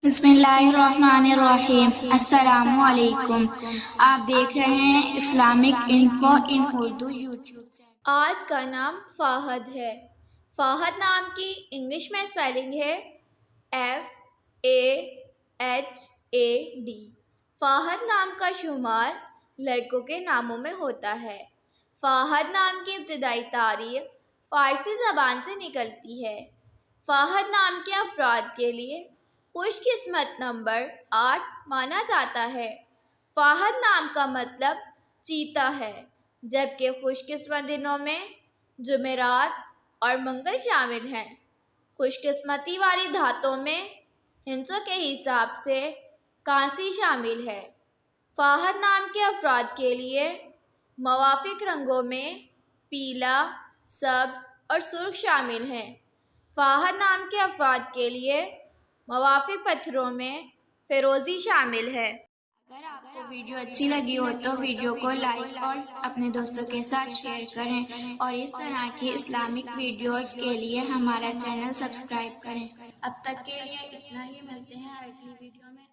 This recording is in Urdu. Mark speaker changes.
Speaker 1: بسم اللہ الرحمن الرحیم۔ السلام علیکم۔ آپ دیکھ رہے ہیں اسلامک انفو ان اردو یوٹیوب چینل۔
Speaker 2: آج کا نام فاہد ہے۔ فاہد نام کی انگلش میں اسپیلنگ ہے FAHAD۔ فاہد نام کا شمار لڑکوں کے ناموں میں ہوتا ہے۔ فاہد نام کی ابتدائی تاریخ فارسی زبان سے نکلتی ہے۔ فاہد نام کے افراد کے لیے خوش قسمت نمبر 8 مانا جاتا ہے۔ فاہد نام کا مطلب چیتا ہے، جبکہ خوش قسمت دنوں میں جمعرات اور منگل شامل ہیں۔ خوش قسمتی والی دھاتوں میں ہندسوں کے حساب سے کانسی شامل ہے۔ فاہد نام کے افراد کے لیے موافق رنگوں میں پیلا، سبز اور سرخ شامل ہیں۔ فاہد نام کے افراد کے لیے موافق پتھروں میں فیروزی شامل ہے۔
Speaker 1: اگر آپ کو ویڈیو اچھی لگی ہو تو ویڈیو کو لائک اور اپنے دوستوں کے ساتھ شیئر کریں اور اس طرح کی اسلامک ویڈیوز کے لیے ہمارا چینل سبسکرائب کریں۔ اب تک کے لیے اتنا ہی، ملتے ہیں اگلی ویڈیو میں۔